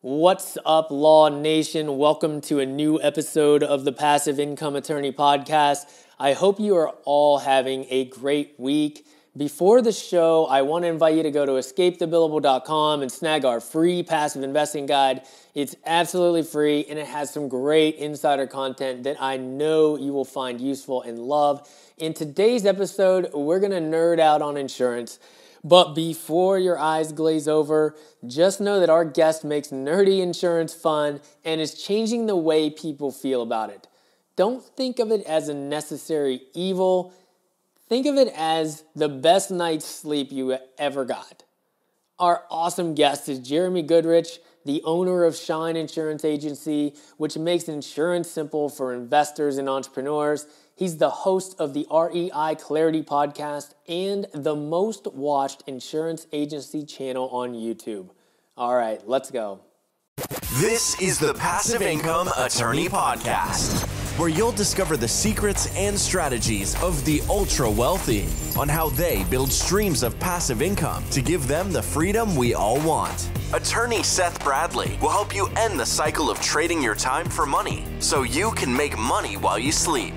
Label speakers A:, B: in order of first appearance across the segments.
A: What's up, Law Nation? Welcome to a new episode of the Passive Income Attorney Podcast. I hope you are all having a great week. Before the show, I want to invite you to go to escapethebillable.com and snag our free passive investing guide. It's absolutely free, and it has some great insider content that I know you will find useful and love. In today's episode, we're going to nerd out on insurance. But before your eyes glaze over, just know that our guest makes nerdy insurance fun and is changing the way people feel about it. Don't think of it as a necessary evil. Think of it as the best night's sleep you ever got. Our awesome guest is Jeremy Goodrich, the owner of Shine Insurance Agency, which makes insurance simple for investors and entrepreneurs. He's the host of the REI Clarity podcast and the most watched insurance agency channel on YouTube. All right, let's go.
B: This is the Passive Income Attorney Podcast, where you'll discover the secrets and strategies of the ultra wealthy on how they build streams of passive income to give them the freedom we all want. Attorney Seth Bradley will help you end the cycle of trading your time for money so you can make money while you sleep.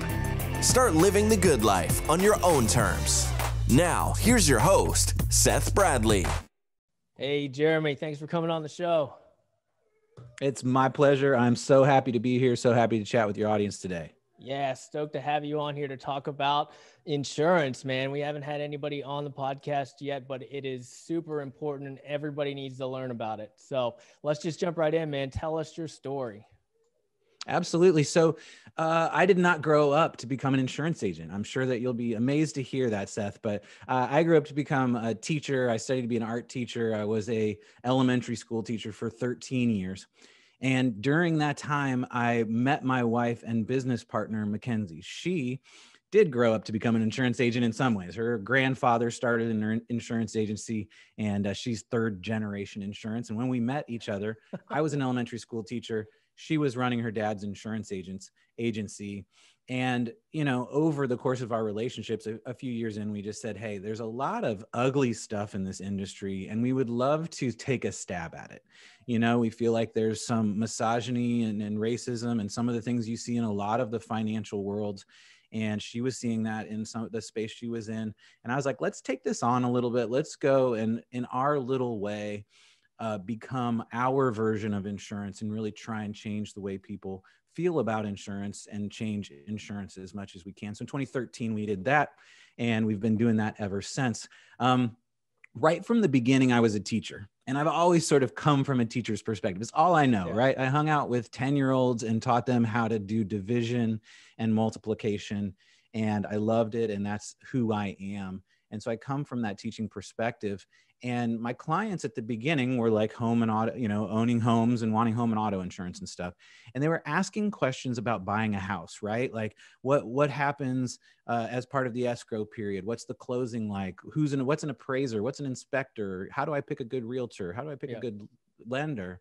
B: Start living the good life on your own terms. Now, here's your host, Seth Bradley.
A: Hey, Jeremy, thanks for coming on the show.
C: It's my pleasure. I'm so happy to be here. So happy to chat with your audience today.
A: Yeah, stoked to have you on here to talk about insurance, man. We haven't had anybody on the podcast yet, but it is super important and everybody needs to learn about it. So let's just jump right in, man. Tell us your story.
C: Absolutely. So I did not grow up to become an insurance agent. I'm sure that you'll be amazed to hear that, Seth, but I grew up to become a teacher. I studied to be an art teacher. I was a elementary school teacher for 13 years. And during that time, I met my wife and business partner, Mackenzie. She did grow up to become an insurance agent in some ways. Her grandfather started an insurance agency, and she's third generation insurance. And when we met each other, I was an elementary school teacher. She was running her dad's insurance agency. And, you know, over the course of our relationships, a few years in, we just said, hey, there's a lot of ugly stuff in this industry, and we would love to take a stab at it. You know, we feel like there's some misogyny and racism and some of the things you see in a lot of the financial world. And she was seeing that in some of the space she was in. And I was like, let's take this on a little bit. Let's go and in our little way, become our version of insurance and really try and change the way people feel about insurance and change insurance as much as we can. So in 2013, we did that, and we've been doing that ever since. Right from the beginning, I was a teacher, and I've always sort of come from a teacher's perspective. It's all I know, right? I hung out with 10-year-olds and taught them how to do division and multiplication, and I loved it, and that's who I am. And so I come from that teaching perspective. And my clients at the beginning were like home and auto, you know, owning homes and wanting home and auto insurance and stuff. And they were asking questions about buying a house, right? Like what happens as part of the escrow period? What's the closing like? What's an appraiser? What's an inspector? How do I pick a good realtor? How do I pick a good lender?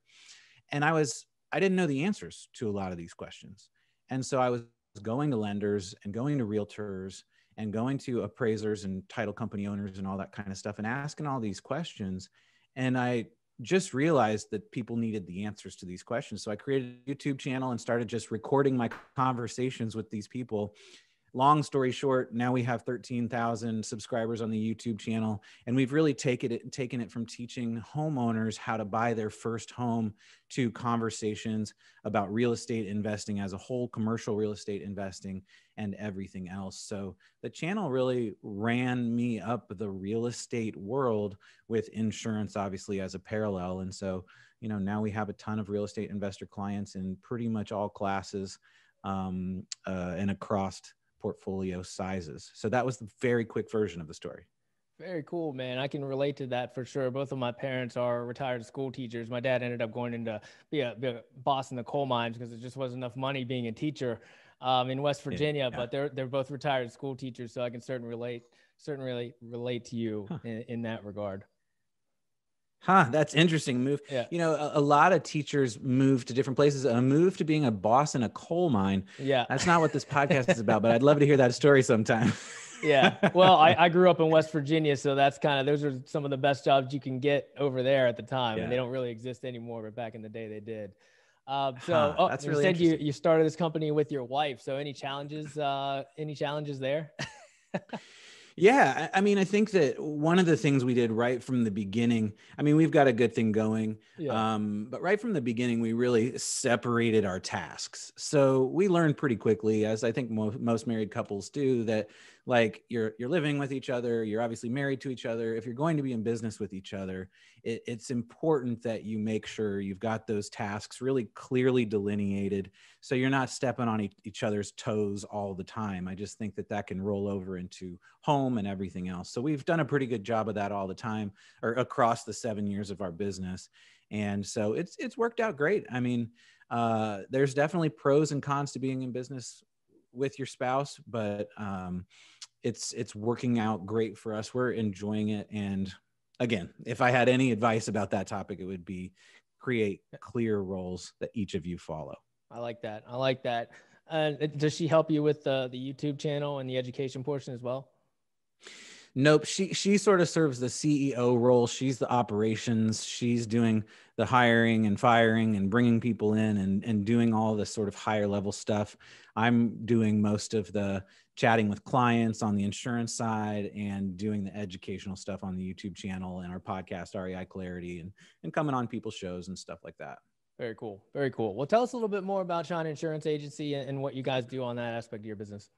C: And I didn't know the answers to a lot of these questions. And so I was going to lenders and going to realtors and going to appraisers and title company owners and all that kind of stuff and asking all these questions. And I just realized that people needed the answers to these questions. So I created a YouTube channel and started just recording my conversations with these people. Long story short, now we have 13,000 subscribers on the YouTube channel. And we've really taken it from teaching homeowners how to buy their first home to conversations about real estate investing as a whole, commercial real estate investing, and everything else. So the channel really ran me up the real estate world with insurance, obviously, as a parallel. And so, you know, now we have a ton of real estate investor clients in pretty much all classes and across portfolio sizes. So that was the very quick version of the story.
A: Very cool, man. I can relate to that for sure. Both of my parents are retired school teachers. My dad ended up going into be a boss in the coal mines because there just wasn't enough money being a teacher in West Virginia. But they're both retired school teachers, so I can certainly relate to you in that regard.
C: That's interesting move.
A: Yeah.
C: You know, a lot of teachers move to different places. A move to being a boss in a coal mine.
A: Yeah.
C: That's not what this podcast is about, but I'd love to hear that story sometime.
A: Yeah. Well, I grew up in West Virginia, so that's those are some of the best jobs you can get over there at the time. And they don't really exist anymore, but back in the day they did.
C: That's
A: You
C: really
A: said
C: interesting.
A: you started this company with your wife. So any challenges there?
C: Yeah, I mean, I think that one of the things we did right from the beginning, I mean, we've got a good thing going,
A: Yeah.
C: but right from the beginning, we really separated our tasks. So we learned pretty quickly, as I think most married couples do, that like you're living with each other, you're obviously married to each other. If you're going to be in business with each other, it's important that you make sure you've got those tasks really clearly delineated, so you're not stepping on each other's toes all the time. I just think that can roll over into home and everything else. So we've done a pretty good job of that all the time, or across the 7 years of our business. And so it's worked out great. I mean, there's definitely pros and cons to being in business with your spouse, but it's working out great for us. We're enjoying it. And again, if I had any advice about that topic, it would be create clear roles that each of you follow.
A: I like that. I like that. Does she help you with the YouTube channel and the education portion as well?
C: Nope. She sort of serves the CEO role. She's the operations. She's doing the hiring and firing and bringing people in and doing all this sort of higher level stuff. I'm doing most of the chatting with clients on the insurance side and doing the educational stuff on the YouTube channel and our podcast, REI Clarity, and coming on people's shows and stuff like that.
A: Very cool. Very cool. Well, tell us a little bit more about Shine Insurance Agency and what you guys do on that aspect of your business.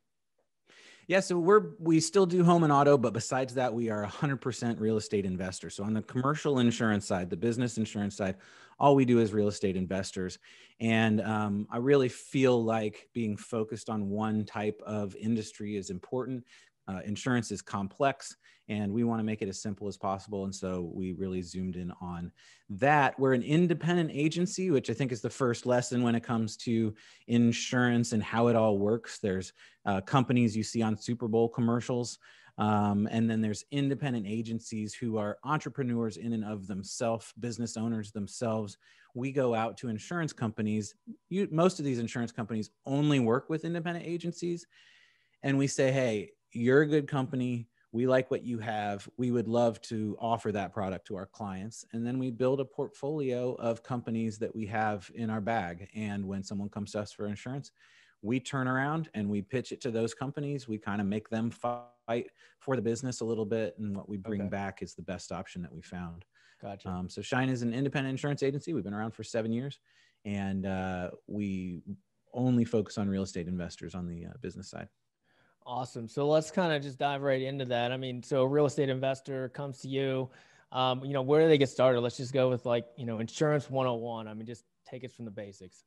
C: Yeah, so we still do home and auto, but besides that, we are 100% real estate investors. So on the commercial insurance side, the business insurance side, all we do is real estate investors. And I really feel like being focused on one type of industry is important. Insurance is complex, and we want to make it as simple as possible. And so we really zoomed in on that. We're an independent agency, which I think is the first lesson when it comes to insurance and how it all works. There's companies you see on Super Bowl commercials. And then there's independent agencies who are entrepreneurs in and of themselves, business owners themselves. We go out to insurance companies. Most of these insurance companies only work with independent agencies. And we say, hey, you're a good company. We like what you have. We would love to offer that product to our clients. And then we build a portfolio of companies that we have in our bag. And when someone comes to us for insurance, we turn around and we pitch it to those companies. We kind of make them fight for the business a little bit. And what we bring back is the best option that we found.
A: Gotcha.
C: So Shine is an independent insurance agency. We've been around for 7 years, and we only focus on real estate investors on the business side.
A: Awesome. So let's kind of just dive right into that. I mean, so a real estate investor comes to you, where do they get started? Let's just go with insurance 101. I mean, just take it from the basics.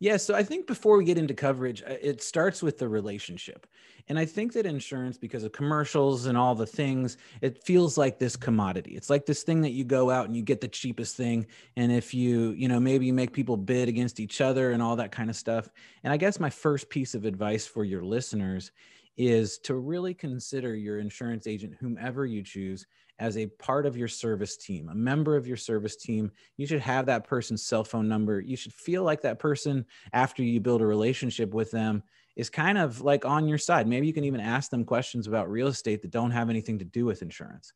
C: Yeah. So I think before we get into coverage, it starts with the relationship. And I think that insurance, because of commercials and all the things, it feels like this commodity. It's like this thing that you go out and you get the cheapest thing. And if maybe you make people bid against each other and all that kind of stuff. And I guess my first piece of advice for your listeners is to really consider your insurance agent, whomever you choose, as a part of your service team, a member of your service team. You should have that person's cell phone number. You should feel like that person, after you build a relationship with them, is kind of like on your side. Maybe you can even ask them questions about real estate that don't have anything to do with insurance.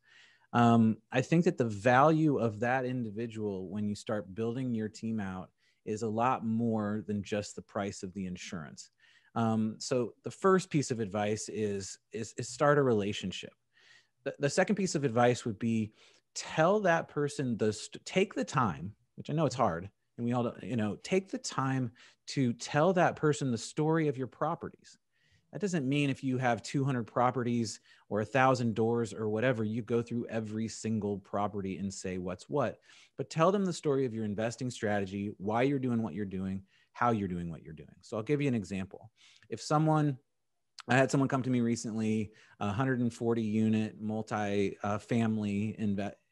C: I think that the value of that individual when you start building your team out is a lot more than just the price of the insurance. So the first piece of advice is start a relationship. The second piece of advice would be tell that person take the time, which I know it's hard, and we all, take the time to tell that person the story of your properties. That doesn't mean if you have 200 properties or 1,000 doors or whatever, you go through every single property and say what's what, but tell them the story of your investing strategy, why you're doing what you're doing, how you're doing what you're doing. So I'll give you an example. I had someone come to me recently, 140 unit multi-family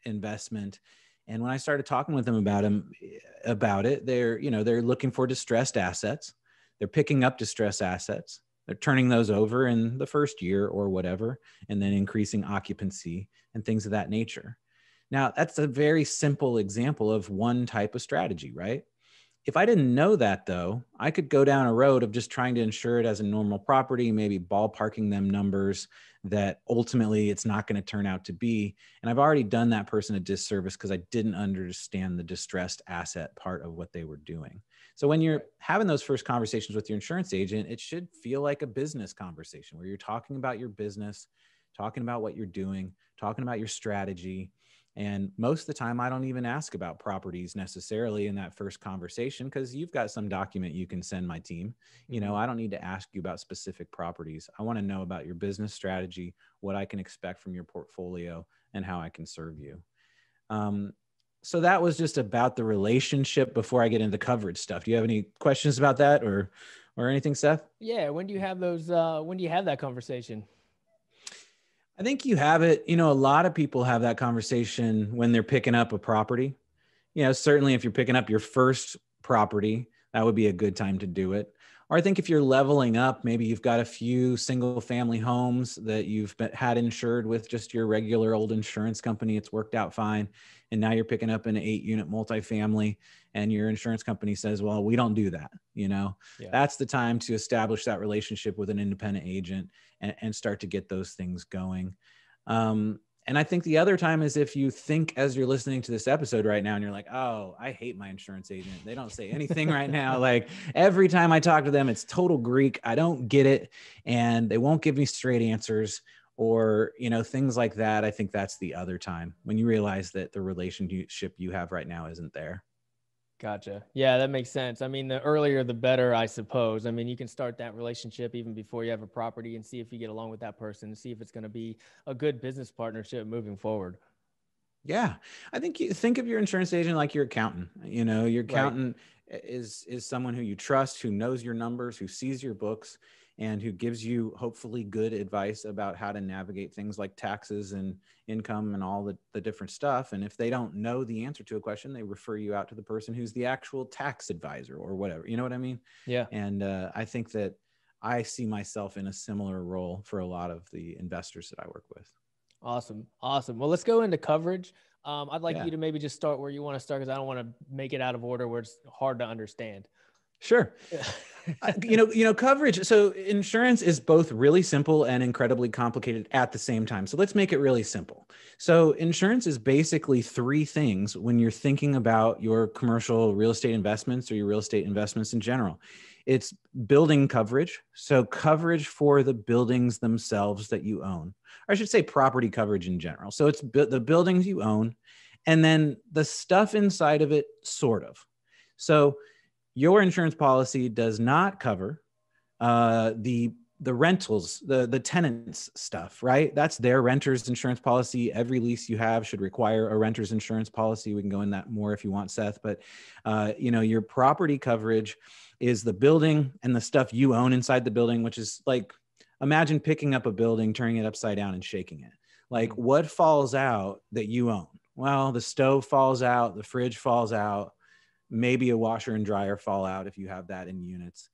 C: investment. And when I started talking with them about it, they're looking for distressed assets. They're picking up distressed assets. They're turning those over in the first year or whatever, and then increasing occupancy and things of that nature. Now, that's a very simple example of one type of strategy, right? If I didn't know that though, I could go down a road of just trying to insure it as a normal property, maybe ballparking them numbers that ultimately it's not going to turn out to be. And I've already done that person a disservice because I didn't understand the distressed asset part of what they were doing. So when you're having those first conversations with your insurance agent, it should feel like a business conversation where you're talking about your business, talking about what you're doing, talking about your strategy. And most of the time, I don't even ask about properties necessarily in that first conversation because you've got some document you can send my team. You know, I don't need to ask you about specific properties. I want to know about your business strategy, what I can expect from your portfolio, and how I can serve you. So that was just about the relationship before I get into coverage stuff. Do you have any questions about that or anything, Seth?
A: Yeah. When do you have those? When do you have that conversation?
C: I think you have it. You know, a lot of people have that conversation when they're picking up a property. You know, certainly if you're picking up your first property, that would be a good time to do it. Or I think if you're leveling up, maybe you've got a few single family homes that you've had insured with just your regular old insurance company. It's worked out fine. And now you're picking up an 8-unit multifamily and your insurance company says, well, we don't do that. You know, that's the time to establish that relationship with an independent agent and start to get those things going. And I think the other time is if you think as you're listening to this episode right now and you're like, oh, I hate my insurance agent. They don't say anything right now. Like every time I talk to them, it's total Greek. I don't get it. And they won't give me straight answers or, you know, things like that. I think that's the other time when you realize that the relationship you have right now isn't there.
A: Gotcha. Yeah, that makes sense. I mean, the earlier, the better, I suppose. I mean, you can start that relationship even before you have a property and see if you get along with that person and see if it's going to be a good business partnership moving forward.
C: Yeah. I think you think of your insurance agent like your accountant. You know, your accountant is someone who you trust, who knows your numbers, who sees your books, and who gives you hopefully good advice about how to navigate things like taxes and income and all the different stuff. And if they don't know the answer to a question, they refer you out to the person who's the actual tax advisor or whatever. You know what I mean?
A: Yeah.
C: And I think that I see myself in a similar role for a lot of the investors that I work with.
A: Awesome. Awesome. Well, let's go into coverage. I'd like you to maybe just start where you want to start because I don't want to make it out of order where it's hard to understand.
C: Sure. You know, coverage. So insurance is both really simple and incredibly complicated at the same time. So let's make it really simple. So insurance is basically three things when you're thinking about your commercial real estate investments or your real estate investments in general. It's building coverage. So coverage for the buildings themselves that you own, or I should say property coverage in general. So it's the buildings you own and then the stuff inside of it, sort of. So your insurance policy does not cover the rentals, the tenants stuff, right? That's their renter's insurance policy. Every lease you have should require a renter's insurance policy. We can go in that more if you want, Seth. But you know, your property coverage is the building and the stuff you own inside the building, which is like, imagine picking up a building, turning it upside down and shaking it. Like what falls out that you own? Well, the stove falls out, the fridge falls out, maybe a washer and dryer fall out if you have that in units.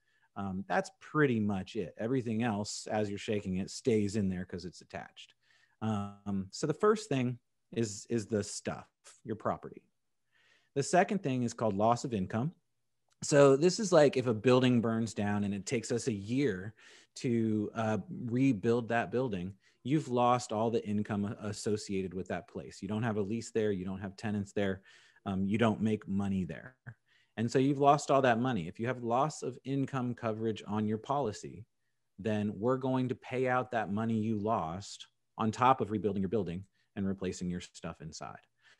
C: That's pretty much it. Everything else, as you're shaking it, stays in there because it's attached. So the first thing is the stuff, your property. The second thing is called loss of income. So this is like if a building burns down and it takes us a year to rebuild that building, you've lost all the income associated with that place. You don't have a lease there. You don't have tenants there. You don't make money there. And so you've lost all that money. If you have loss of income coverage on your policy, then we're going to pay out that money you lost on top of rebuilding your building and replacing your stuff inside.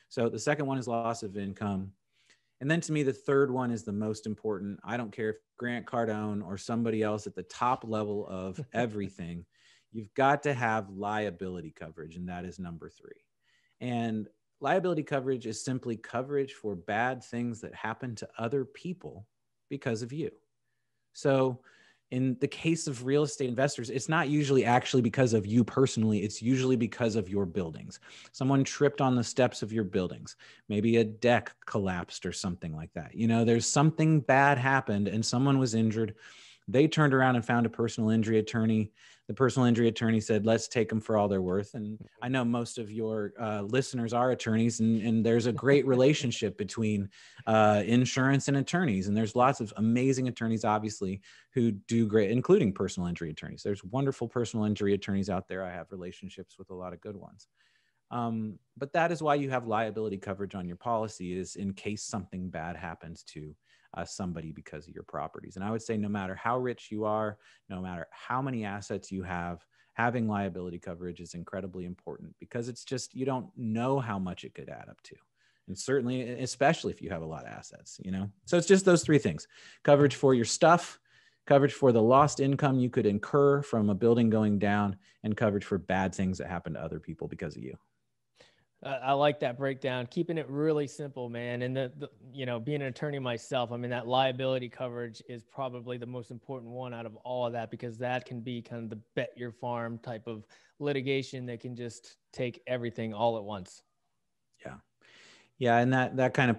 C: So the second one is loss of income. And then to me, the third one is the most important. I don't care if Grant Cardone or somebody else at the top level of everything, you've got to have liability coverage. And that is number 3. And liability coverage is simply coverage for bad things that happen to other people because of you. So in the case of real estate investors, it's not usually actually because of you personally. It's usually because of your buildings. Someone tripped on the steps of your buildings. Maybe a deck collapsed or something like that. You know, there's something bad happened and someone was injured. They turned around and found a personal injury attorney. The personal injury attorney said, let's take them for all they're worth. And I know most of your listeners are attorneys, and there's a great relationship between insurance and attorneys. And there's lots of amazing attorneys, obviously, who do great, including personal injury attorneys. There's wonderful personal injury attorneys out there. I have relationships with a lot of good ones. But that is why you have liability coverage on your policy, is in case something bad happens to somebody because of your properties. And I would say no matter how rich you are, no matter how many assets you have, having liability coverage is incredibly important, because it's just, you don't know how much it could add up to. And certainly, especially if you have a lot of assets, you know? So it's just those three things: coverage for your stuff, coverage for the lost income you could incur from a building going down, and coverage for bad things that happen to other people because of you.
A: I like that breakdown, keeping it really simple, man. And you know, being an attorney myself, I mean, that liability coverage is probably the most important one out of all of that, because that can be kind of the bet your farm type of litigation that can just take everything all at once.
C: Yeah. Yeah. And that kind of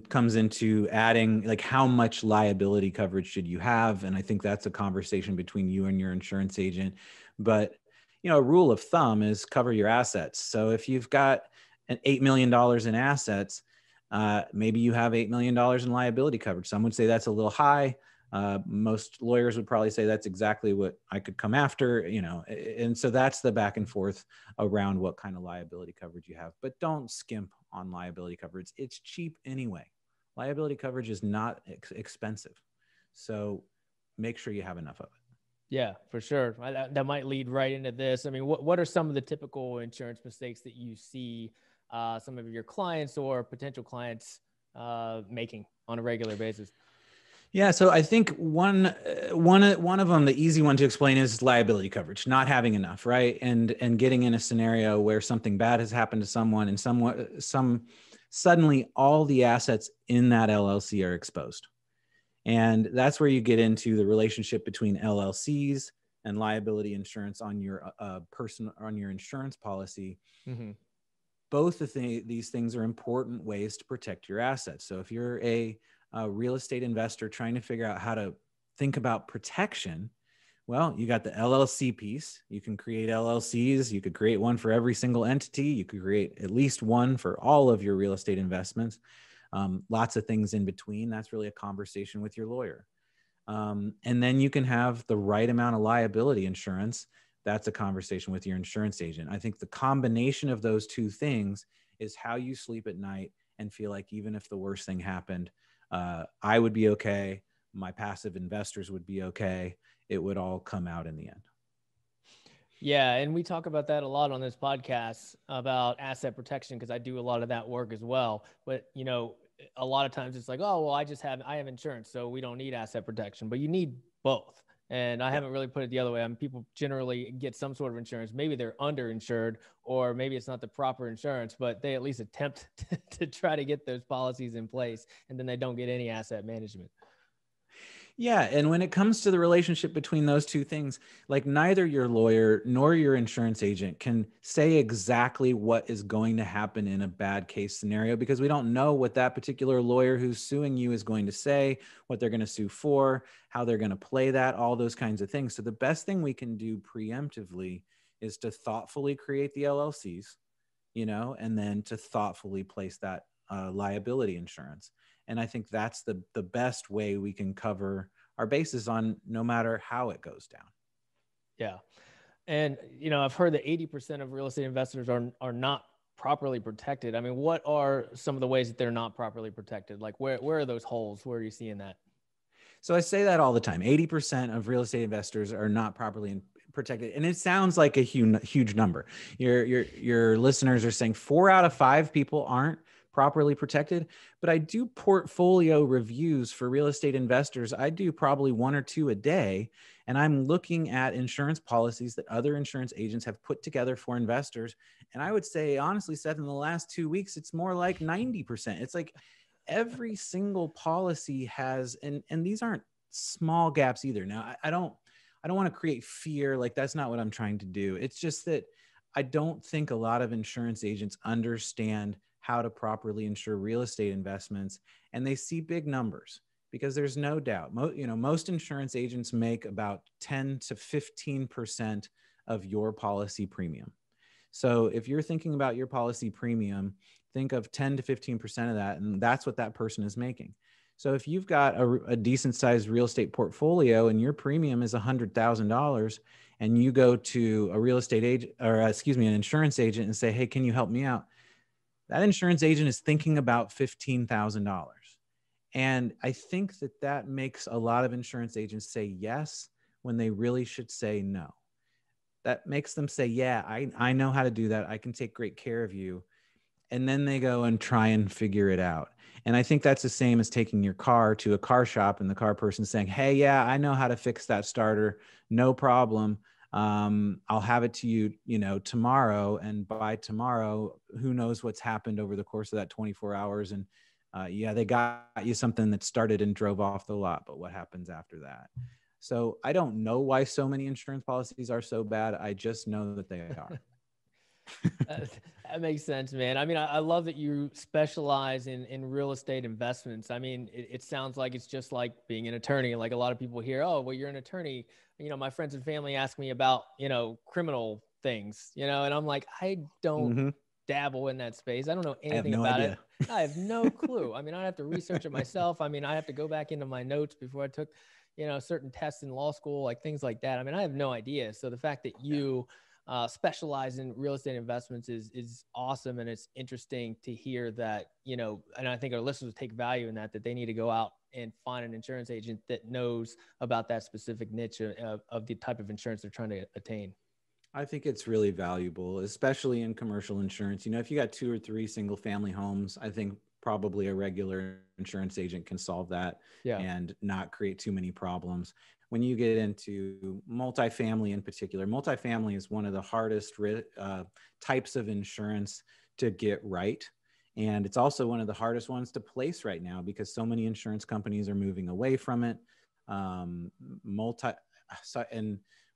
C: comes into adding, like, how much liability coverage should you have? And I think that's a conversation between you and your insurance agent. But, you know, a rule of thumb is cover your assets. So if you've got an $8 million in assets, maybe you have $8 million in liability coverage. Some would say that's a little high. Most lawyers would probably say that's exactly what I could come after, you know. And so that's the back and forth around what kind of liability coverage you have. But don't skimp on liability coverage. It's cheap anyway. Liability coverage is not expensive. So make sure you have enough of it.
A: Yeah, for sure. That might lead right into this. I mean, what are some of the typical insurance mistakes that you see some of your clients or potential clients making on a regular basis?
C: Yeah, so I think one of them, the easy one to explain, is liability coverage, not having enough, right? And getting in a scenario where something bad has happened to someone, and suddenly all the assets in that LLC are exposed. And that's where you get into the relationship between LLCs and liability insurance on your on your insurance policy. Mm-hmm. Both of these things are important ways to protect your assets. So if you're a real estate investor trying to figure out how to think about protection, well, you got the LLC piece. You can create LLCs. You could create one for every single entity. You could create at least one for all of your real estate investments. Lots of things in between. That's really a conversation with your lawyer. And then you can have the right amount of liability insurance. That's a conversation with your insurance agent. I think the combination of those two things is how you sleep at night and feel like even if the worst thing happened, I would be okay. My passive investors would be okay. It would all come out in the end.
A: Yeah. And we talk about that a lot on this podcast about asset protection, because I do a lot of that work as well. But, you know, a lot of times it's like, oh, well, I have insurance, so we don't need asset protection, but you need both. And I haven't really put it the other way. I mean, people generally get some sort of insurance. Maybe they're underinsured, or maybe it's not the proper insurance, but they at least attempt to try to get those policies in place, and then they don't get any asset management.
C: Yeah. And when it comes to the relationship between those two things, like, neither your lawyer nor your insurance agent can say exactly what is going to happen in a bad case scenario, because we don't know what that particular lawyer who's suing you is going to say, what they're going to sue for, how they're going to play that, all those kinds of things. So the best thing we can do preemptively is to thoughtfully create the LLCs, you know, and then to thoughtfully place that liability insurance. And I think that's the best way we can cover our bases on, no matter how it goes down.
A: Yeah. And, you know, I've heard that 80% of real estate investors are not properly protected. I mean, what are some of the ways that they're not properly protected? Like, where are those holes? Where are you seeing that?
C: So I say that all the time. 80% of real estate investors are not properly protected. And it sounds like a huge number. Your listeners are saying 4 out of 5 people aren't properly protected. But I do portfolio reviews for real estate investors. I do probably 1 or 2 a day. And I'm looking at insurance policies that other insurance agents have put together for investors. And I would say, honestly, Seth, in the last 2 weeks, it's more like 90%. It's like every single policy has, and these aren't small gaps either. Now, I don't want to create fear. Like, that's not what I'm trying to do. It's just that I don't think a lot of insurance agents understand how to properly insure real estate investments, and they see big numbers. because there's no doubt, most insurance agents make about 10 to 15% of your policy premium. So if you're thinking about your policy premium, think of 10 to 15% of that, and that's what that person is making. So if you've got a decent sized real estate portfolio and your premium is $100,000, and you go to a real estate agent, or an insurance agent, and say, hey, can you help me out? That insurance agent is thinking about $15,000. And I think that makes a lot of insurance agents say yes when they really should say no. That makes them say, yeah, I know how to do that. I can take great care of you. And then they go and try and figure it out. And I think that's the same as taking your car to a car shop and the car person saying, hey, yeah, I know how to fix that starter. No problem. I'll have it to you, tomorrow. And by tomorrow, who knows what's happened over the course of that 24 hours. And yeah, they got you something that started and drove off the lot, but what happens after that? So I don't know why so many insurance policies are so bad. I just know that they are.
A: That makes sense, man. I mean, I love that you specialize in real estate investments. I mean, it sounds like it's just like being an attorney. Like a lot of people hear, oh, well, you're an attorney. My friends and family ask me about, criminal things, and I'm like, I don't dabble in that space. I don't know anything about it. I have no clue. I mean, I have to research it myself. I mean, I have to go back into my notes before I took, certain tests in law school, like things like that. I mean, I have no idea. So the fact that you specialize in real estate investments is awesome. And it's interesting to hear that, and I think our listeners take value in that they need to go out and find an insurance agent that knows about that specific niche of the type of insurance they're trying to attain.
C: I think it's really valuable, especially in commercial insurance. If you got 2 or 3 single family homes, I think probably a regular insurance agent can solve that and not create too many problems. When you get into multifamily in particular, multifamily is one of the hardest types of insurance to get right. And it's also one of the hardest ones to place right now because so many insurance companies are moving away from it. And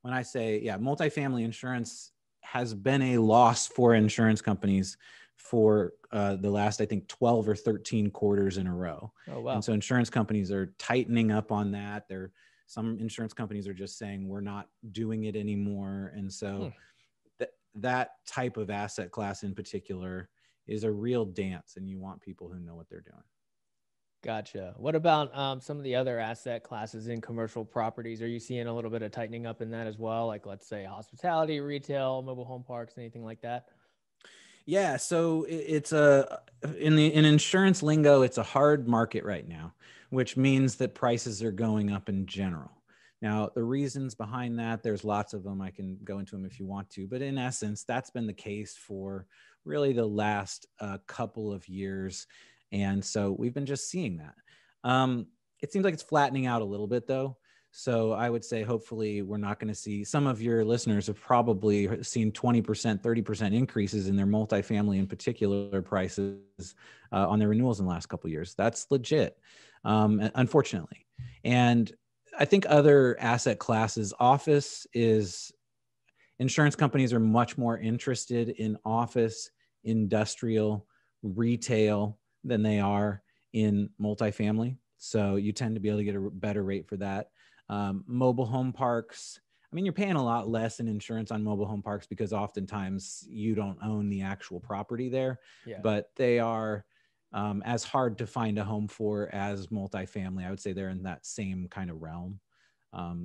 C: when I say, multifamily insurance has been a loss for insurance companies for the last, I think, 12 or 13 quarters in a row.
A: Oh, wow.
C: And so insurance companies are tightening up on that. Some insurance companies are just saying we're not doing it anymore. And so that type of asset class in particular is a real dance, and you want people who know what they're doing.
A: Gotcha. What about some of the other asset classes in commercial properties? Are you seeing a little bit of tightening up in that as well? Like, let's say hospitality, retail, mobile home parks, anything like that?
C: Yeah. So it's in insurance lingo, it's a hard market right now, which means that prices are going up in general. Now, the reasons behind that, there's lots of them. I can go into them if you want to, but in essence, that's been the case for really the last couple of years. And so we've been just seeing that. It seems like it's flattening out a little bit though. So I would say, hopefully we're not going to see, some of your listeners have probably seen 20%, 30% increases in their multifamily in particular prices on their renewals in the last couple of years. That's legit, unfortunately. And I think other asset classes, insurance companies are much more interested in office, industrial, retail than they are in multifamily. So you tend to be able to get a better rate for that. Mobile home parks, I mean, you're paying a lot less in insurance on mobile home parks because oftentimes you don't own the actual property there, but they are as hard to find a home for as multifamily. I would say they're in that same kind of realm.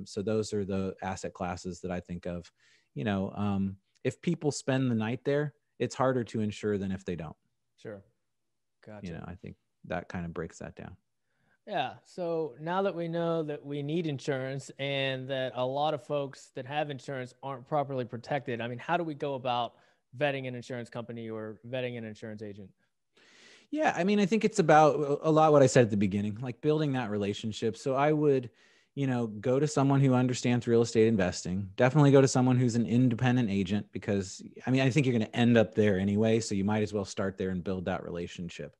C: So those are the asset classes that I think of. If people spend the night there, it's harder to insure than if they don't.
A: Sure. Gotcha.
C: I think that kind of breaks that down.
A: Yeah. So now that we know that we need insurance and that a lot of folks that have insurance aren't properly protected, I mean, how do we go about vetting an insurance company or vetting an insurance agent?
C: Yeah. I mean, I think it's about a lot what I said at the beginning, like building that relationship. So I would, go to someone who understands real estate investing. Definitely go to someone who's an independent agent because, I mean, I think you're going to end up there anyway. So you might as well start there and build that relationship.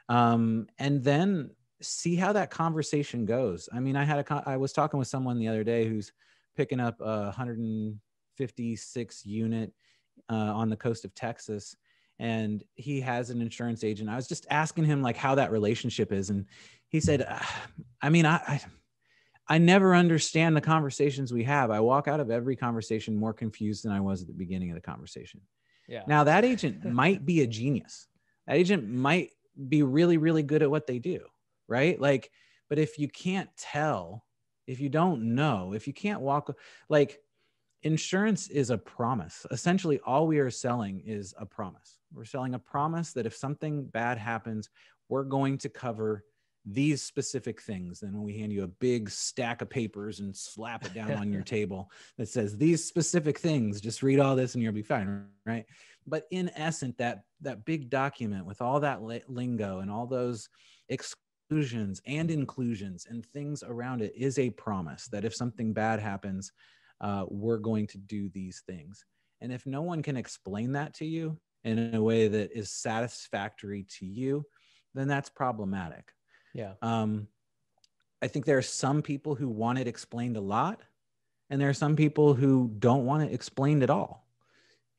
C: And then see how that conversation goes. I mean, I was talking with someone the other day who's picking up a 156 unit on the coast of Texas. and he has an insurance agent. I was just asking him like how that relationship is. And he said, I mean, I never understand the conversations we have. I walk out of every conversation more confused than I was at the beginning of the conversation.
A: Yeah.
C: Now that agent might be a genius. That agent might be really, really good at what they do. Right. Like, but if you can't tell, if you don't know, if you can't walk, like, insurance is a promise. Essentially, all we are selling is a promise. We're selling a promise that if something bad happens, we're going to cover these specific things. Then when we hand you a big stack of papers and slap it down on your table that says these specific things, just read all this and you'll be fine, right? But in essence, that big document with all that lingo and all those exclusions and inclusions and things around it is a promise that if something bad happens, we're going to do these things. And if no one can explain that to you in a way that is satisfactory to you, then that's problematic.
A: Yeah.
C: I think there are some people who want it explained a lot, and there are some people who don't want it explained at all.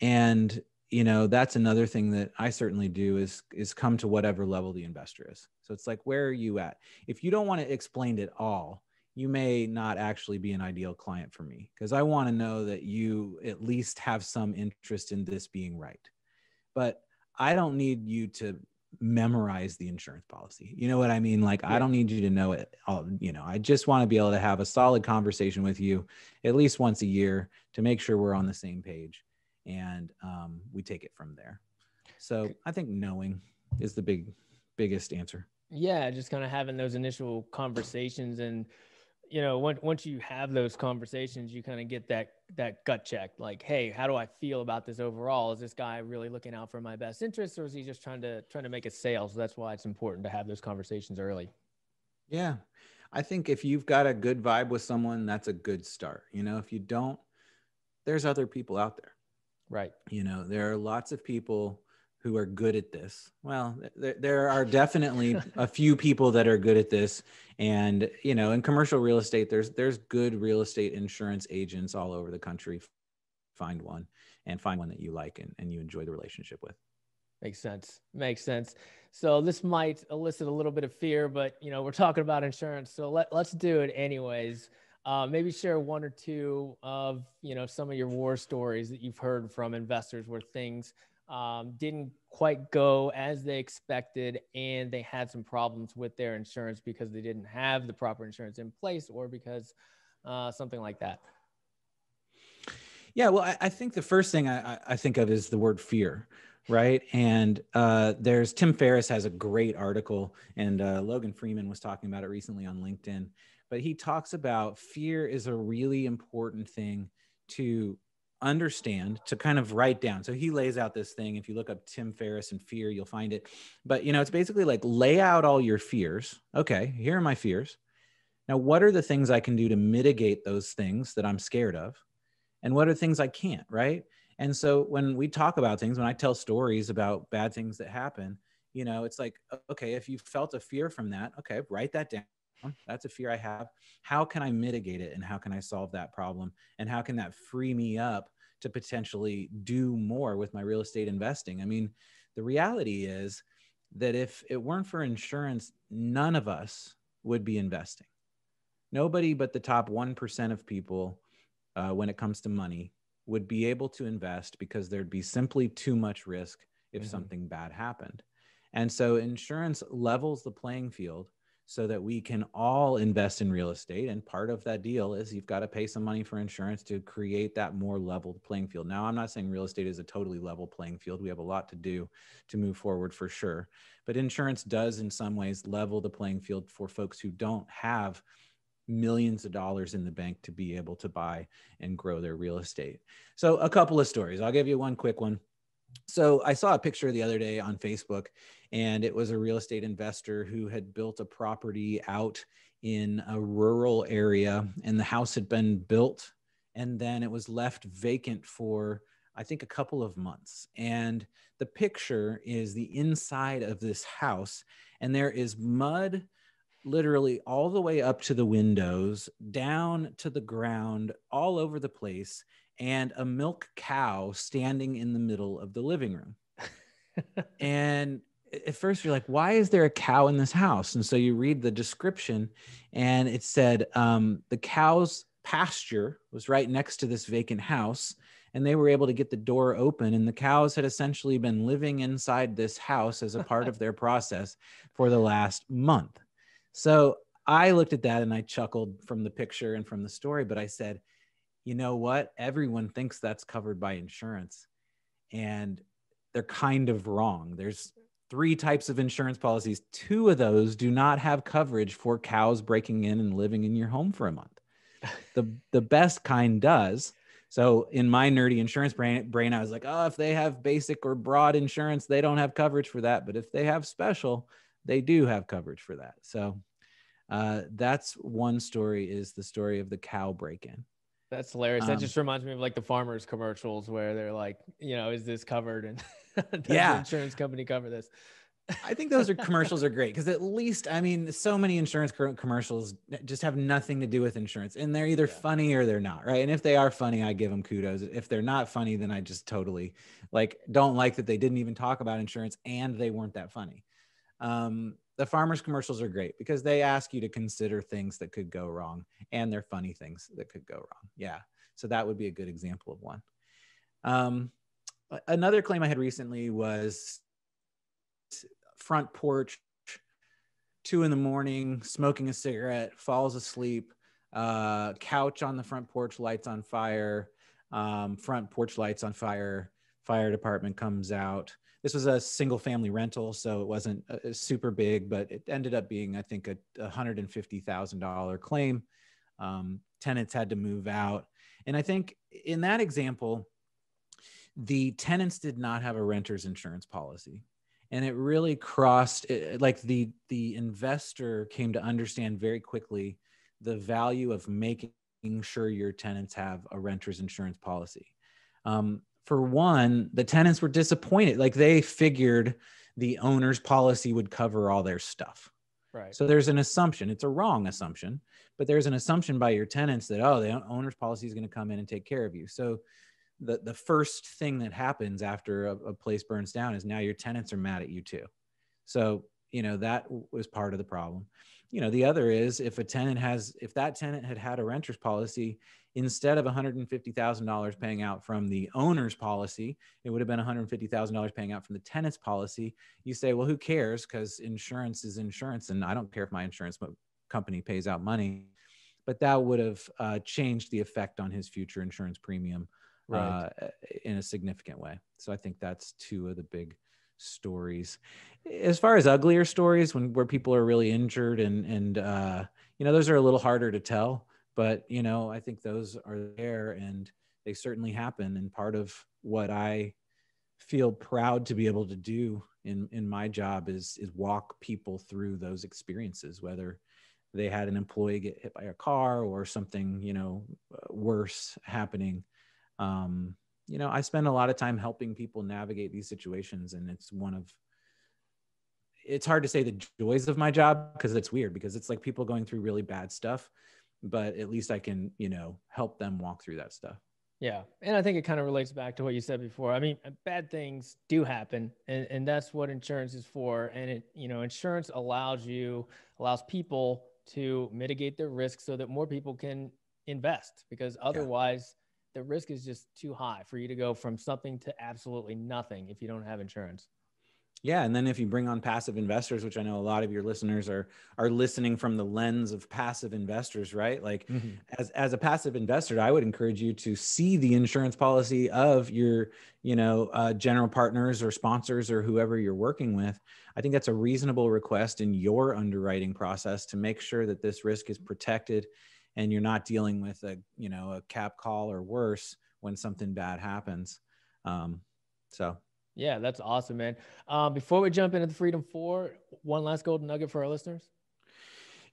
C: And, you know, that's another thing that I certainly do is come to whatever level the investor is. So it's like, where are you at? If you don't want it explained at all, you may not actually be an ideal client for me, because I want to know that you at least have some interest in this being right. But I don't need you to memorize the insurance policy. You know what I mean? Like, I don't need you to know it all. You know, I just want to be able to have a solid conversation with you at least once a year to make sure we're on the same page, and we take it from there. So I think knowing is the biggest answer.
A: Yeah, just kind of having those initial conversations, and you know, once you have those conversations, you kind of get that gut check. Like, hey, how do I feel about this overall? Is this guy really looking out for my best interests, or is he just trying to make a sale? So that's why it's important to have those conversations early.
C: Yeah, I think if you've got a good vibe with someone, that's a good start. You know, if you don't, there's other people out there.
A: Right.
C: You know, there are lots of people who are good at this. Well, there are definitely a few people that are good at this. And, you know, in commercial real estate, there's good real estate insurance agents all over the country. Find one that you like and you enjoy the relationship with.
A: Makes sense. So this might elicit a little bit of fear, but you know, we're talking about insurance, so let's do it anyways. Maybe share one or two of, you know, some of your war stories that you've heard from investors where things didn't quite go as they expected, and they had some problems with their insurance because they didn't have the proper insurance in place, or because something like that.
C: Yeah, well, I think the first thing I think of is the word fear, right? And there's Tim Ferriss has a great article, and Logan Freeman was talking about it recently on LinkedIn. But he talks about fear is a really important thing to understand, to kind of write down. So he lays out this thing. If you look up Tim Ferriss and fear, you'll find it. But, you know, it's basically like lay out all your fears. Okay, here are my fears. Now, what are the things I can do to mitigate those things that I'm scared of? And what are things I can't, right? And so when we talk about things, when I tell stories about bad things that happen, you know, it's like, okay, if you felt a fear from that, okay, write that down. That's a fear I have. How can I mitigate it? And how can I solve that problem? And how can that free me up to potentially do more with my real estate investing? I mean, the reality is that if it weren't for insurance, none of us would be investing. Nobody but the top 1% of people, when it comes to money, would be able to invest because there'd be simply too much risk if something bad happened. And so insurance levels the playing field so that we can all invest in real estate. And part of that deal is you've got to pay some money for insurance to create that more leveled playing field. Now, I'm not saying real estate is a totally level playing field. We have a lot to do to move forward for sure. But insurance does in some ways level the playing field for folks who don't have millions of dollars in the bank to be able to buy and grow their real estate. So a couple of stories. I'll give you one quick one. So I saw a picture the other day on Facebook, and it was a real estate investor who had built a property out in a rural area, and the house had been built and then it was left vacant for, I think, a couple of months. And the picture is the inside of this house, and there is mud literally all the way up to the windows, down to the ground, all over the place, and a milk cow standing in the middle of the living room. And at first you're like, why is there a cow in this house? And so you read the description and it said the cow's pasture was right next to this vacant house, and they were able to get the door open, and the cows had essentially been living inside this house as a part of their process for the last month. So I looked at that and I chuckled from the picture and from the story, but I said, you know what? Everyone thinks that's covered by insurance, and they're kind of wrong. There's 3 types of insurance policies. 2 of those do not have coverage for cows breaking in and living in your home for a month. The best kind does. So in my nerdy insurance brain, I was like, oh, if they have basic or broad insurance, they don't have coverage for that. But if they have special, they do have coverage for that. So that's one story, is the story of the cow break-in.
A: That's hilarious. That just reminds me of like the farmers commercials where they're like, is this covered? And does the insurance company cover this?
C: I think those commercials are great because at least, I mean, so many insurance commercials just have nothing to do with insurance, and they're either funny or they're not, right? And if they are funny, I give them kudos. If they're not funny, then I just totally don't like that they didn't even talk about insurance and they weren't that funny. The farmers commercials are great because they ask you to consider things that could go wrong, and they're funny things that could go wrong. Yeah. So that would be a good example of one. Another claim I had recently was front porch, 2 a.m, smoking a cigarette, falls asleep, couch on the front porch, lights on fire, front porch lights on fire, fire department comes out. This was a single family rental, so it wasn't super big, but it ended up being, I think, a $150,000 claim. Tenants had to move out. And I think in that example, the tenants did not have a renter's insurance policy. And it really crossed, like the investor came to understand very quickly the value of making sure your tenants have a renter's insurance policy. For one, the tenants were disappointed. Like they figured the owner's policy would cover all their stuff.
A: Right.
C: So there's an assumption. It's a wrong assumption, but there's an assumption by your tenants that, oh, the owner's policy is going to come in and take care of you. So the first thing that happens after a place burns down is now your tenants are mad at you too. So, that was part of the problem. The other is if that tenant had a renter's policy, instead of $150,000 paying out from the owner's policy, it would have been $150,000 paying out from the tenant's policy. You say, well, who cares? Because insurance is insurance. And I don't care if my insurance company pays out money, but that would have changed the effect on his future insurance premium. Right. In a significant way. So I think that's 2 of the big stories. As far as uglier stories, where people are really injured and those are a little harder to tell, but I think those are there and they certainly happen. And part of what I feel proud to be able to do in my job is walk people through those experiences, whether they had an employee get hit by a car or something, worse happening. I spend a lot of time helping people navigate these situations, and it's hard to say the joys of my job because it's weird, because it's like people going through really bad stuff, but at least I can, help them walk through that stuff.
A: Yeah. And I think it kind of relates back to what you said before. I mean, bad things do happen, and that's what insurance is for. And insurance allows people to mitigate their risk so that more people can invest, because otherwise the risk is just too high for you to go from something to absolutely nothing if you don't have insurance.
C: Yeah. And then if you bring on passive investors, which I know a lot of your listeners are listening from the lens of passive investors, right? Like as a passive investor, I would encourage you to see the insurance policy of your, general partners or sponsors or whoever you're working with. I think that's a reasonable request in your underwriting process to make sure that this risk is protected and you're not dealing with a cap call or worse when something bad happens.
A: Yeah, that's awesome, man. Before we jump into the Freedom 4, one last golden nugget for our listeners.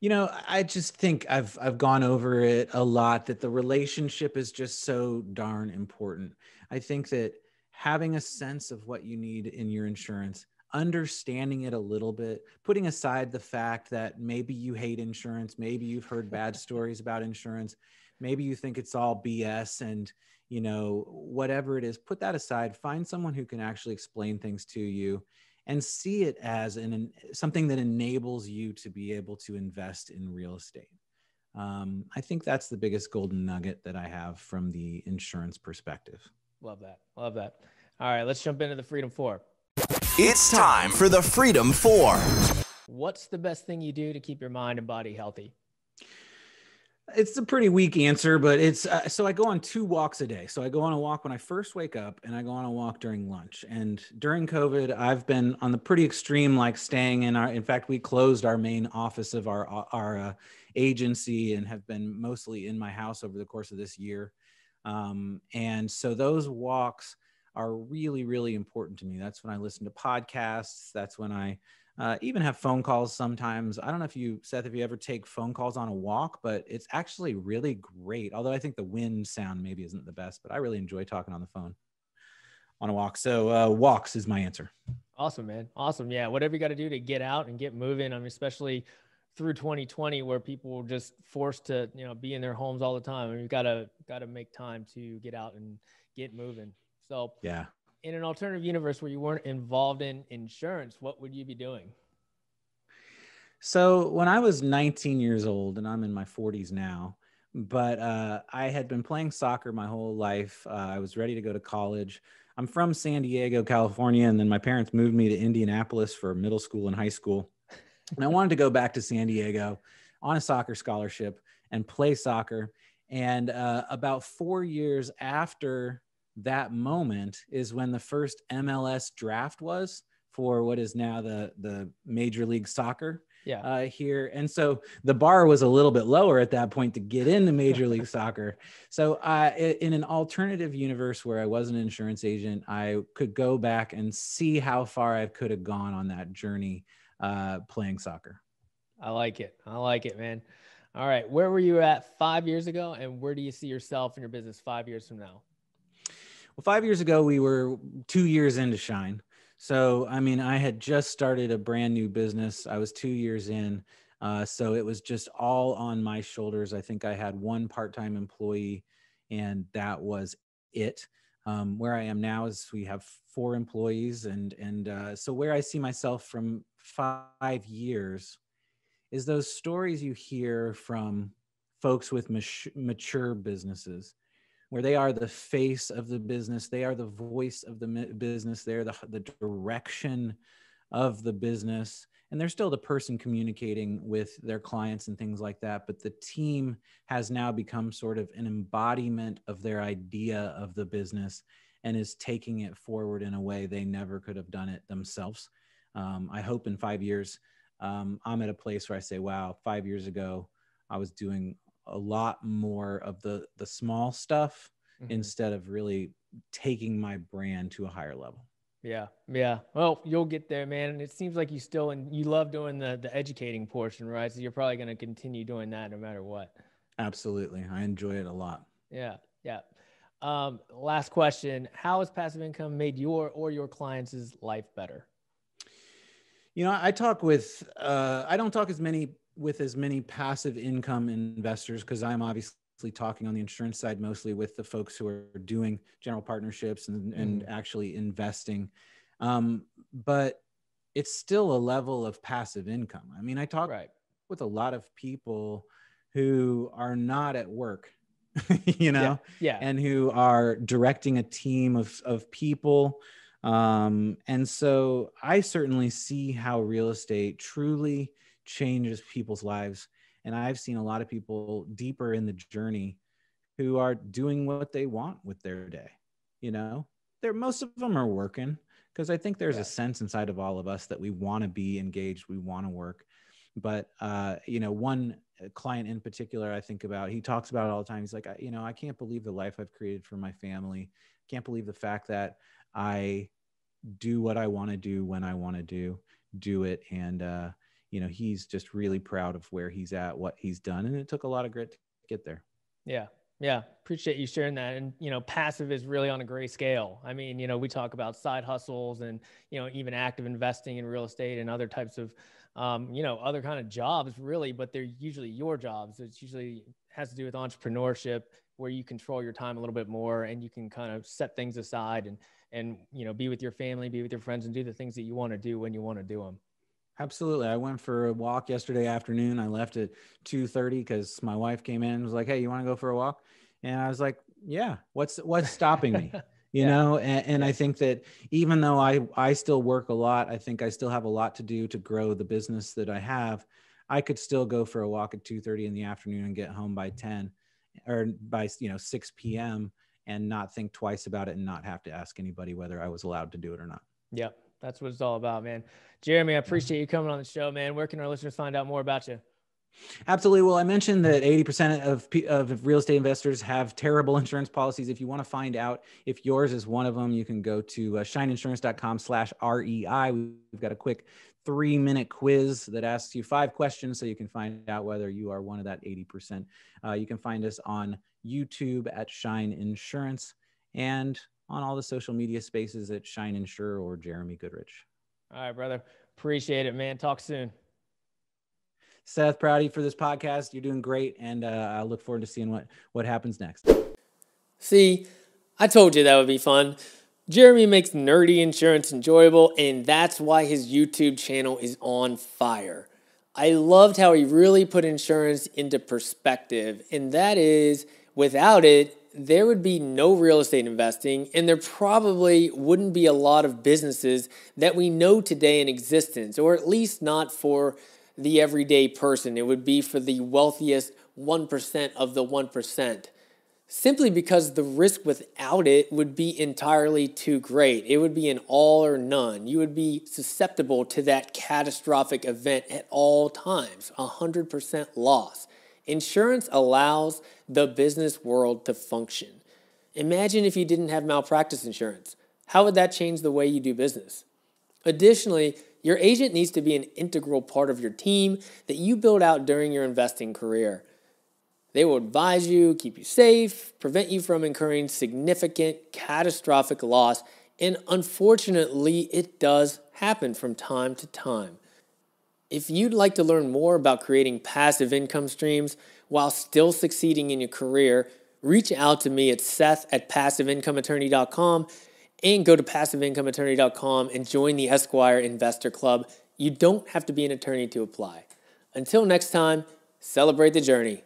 C: I just think I've gone over it a lot, that the relationship is just so darn important. I think that having a sense of what you need in your insurance, understanding it a little bit, putting aside the fact that maybe you hate insurance, maybe you've heard bad stories about insurance, maybe you think it's all BS and, whatever it is, put that aside, find someone who can actually explain things to you and see it as something that enables you to be able to invest in real estate. I think that's the biggest golden nugget that I have from the insurance perspective.
A: Love that. Love that. All right, let's jump into the Freedom 4.
B: It's time for the Freedom 4.
A: What's the best thing you do to keep your mind and body healthy?
C: It's a pretty weak answer, but it's so I go on 2 walks a day. So I go on a walk when I first wake up, and I go on a walk during lunch. And during COVID, I've been on the pretty extreme, like staying in fact, we closed our main office of our agency and have been mostly in my house over the course of this year. And so those walks are really, really important to me. That's when I listen to podcasts. That's when I even have phone calls sometimes. I don't know Seth, if you ever take phone calls on a walk, but it's actually really great. Although I think the wind sound maybe isn't the best, but I really enjoy talking on the phone on a walk. So walks is my answer.
A: Awesome, man. Awesome. Yeah. Whatever you got to do to get out and get moving. I mean, especially through 2020 where people were just forced to, be in their homes all the time. I mean, you've got to make time to get out and get moving. So
C: yeah.
A: In an alternative universe where you weren't involved in insurance, what would you be doing?
C: So when I was 19 years old, and I'm in my 40s now, but I had been playing soccer my whole life. I was ready to go to college. I'm from San Diego, California, and then my parents moved me to Indianapolis for middle school and high school. And I wanted to go back to San Diego on a soccer scholarship and play soccer. And about 4 years after that moment is when the first MLS draft was for what is now the Major League Soccer here. And so the bar was a little bit lower at that point to get into Major League Soccer. So in an alternative universe where I was an insurance agent, I could go back and see how far I could have gone on that journey playing soccer.
A: I like it. I like it, man. All right. Where were you at 5 years ago, and where do you see yourself and your business 5 years from now?
C: Well, 5 years ago, we were 2 years into Shine. So, I mean, I had just started a brand new business. I was 2 years in. So it was just all on my shoulders. I think I had one part-time employee, and that was it. Where I am now is we have 4 employees. And so where I see myself from 5 years is those stories you hear from folks with mature businesses, where they are the face of the business. They are the voice of the business. They're the direction of the business. And they're still the person communicating with their clients and things like that. But the team has now become sort of an embodiment of their idea of the business and is taking it forward in a way they never could have done it themselves. I hope in 5 years, I'm at a place where I say, wow, 5 years ago, I was doing a lot more of the small stuff instead of really taking my brand to a higher level.
A: Yeah. Yeah. Well, you'll get there, man. And it seems like you love doing the educating portion, right? So you're probably going to continue doing that no matter what.
C: Absolutely. I enjoy it a lot.
A: Yeah. Yeah. Last question. How has passive income made your clients' life better?
C: I talk I don't talk with as many passive income investors because I'm obviously talking on the insurance side, mostly with the folks who are doing general partnerships and actually investing. But it's still a level of passive income. I mean, I talk with a lot of people who are not at work, and who are directing a team of people. And so I certainly see how real estate truly changes people's lives. And I've seen a lot of people deeper in the journey who are doing what they want with their day. Most of them are working because I think there's a sense inside of all of us that we want to be engaged. We want to work. But, one client in particular, I think about, he talks about it all the time. He's like, I can't believe the life I've created for my family. Can't believe the fact that I do what I want to do when I want to do it. And, he's just really proud of where he's at, what he's done. And it took a lot of grit to get there.
A: Yeah. Yeah. Appreciate you sharing that. And, passive is really on a gray scale. I mean, we talk about side hustles and, even active investing in real estate and other types of, other kind of jobs really, but they're usually your jobs. It's usually has to do with entrepreneurship, where you control your time a little bit more and you can kind of set things aside and be with your family, be with your friends, and do the things that you want to do when you want to do them.
C: Absolutely. I went for a walk yesterday afternoon. I left at 2:30 because my wife came in and was like, "Hey, you want to go for a walk?" And I was like, "Yeah, what's stopping me?" You know? And I think that even though I still work a lot, I think I still have a lot to do to grow the business that I have. I could still go for a walk at 2:30 in the afternoon and get home by 10 or by 6 p.m. and not think twice about it and not have to ask anybody whether I was allowed to do it or not.
A: Yep. That's what it's all about, man. Jeremy, I appreciate you coming on the show, man. Where can our listeners find out more about you?
C: Absolutely. Well, I mentioned that 80% of real estate investors have terrible insurance policies. If you want to find out if yours is one of them, you can go to shineinsurance.com/REI. We've got a quick 3-minute quiz that asks you 5 questions so you can find out whether you are one of that 80%. You can find us on YouTube at Shine Insurance and on all the social media spaces at Shine Insure or Jeremy Goodrich.
A: All right, brother. Appreciate it, man. Talk soon.
C: Seth, proud of you for this podcast. You're doing great, and I look forward to seeing what happens next.
A: See, I told you that would be fun. Jeremy makes nerdy insurance enjoyable, and that's why his YouTube channel is on fire. I loved how he really put insurance into perspective, and that is, without it, there would be no real estate investing, and there probably wouldn't be a lot of businesses that we know today in existence, or at least not for the everyday person. It would be for the wealthiest 1% of the 1%. Simply because the risk without it would be entirely too great. It would be an all or none. You would be susceptible to that catastrophic event at all times, 100% loss. Insurance allows the business world to function. Imagine if you didn't have malpractice insurance. How would that change the way you do business? Additionally, your agent needs to be an integral part of your team that you build out during your investing career. They will advise you, keep you safe, prevent you from incurring significant catastrophic loss, and unfortunately, it does happen from time to time. If you'd like to learn more about creating passive income streams while still succeeding in your career, reach out to me at seth@passiveincomeattorney.com and go to passiveincomeattorney.com and join the Esquire Investor Club. You don't have to be an attorney to apply. Until next time, celebrate the journey.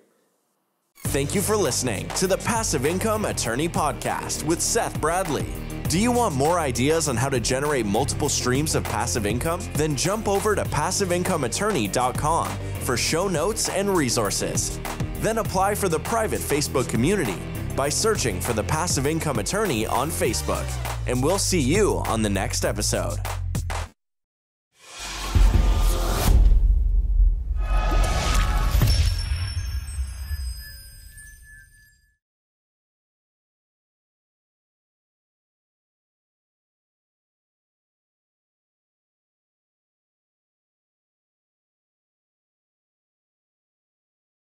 B: Thank you for listening to the Passive Income Attorney Podcast with Seth Bradley. Do you want more ideas on how to generate multiple streams of passive income? Then jump over to passiveincomeattorney.com for show notes and resources. Then apply for the private Facebook community by searching for the Passive Income Attorney on Facebook. And we'll see you on the next episode.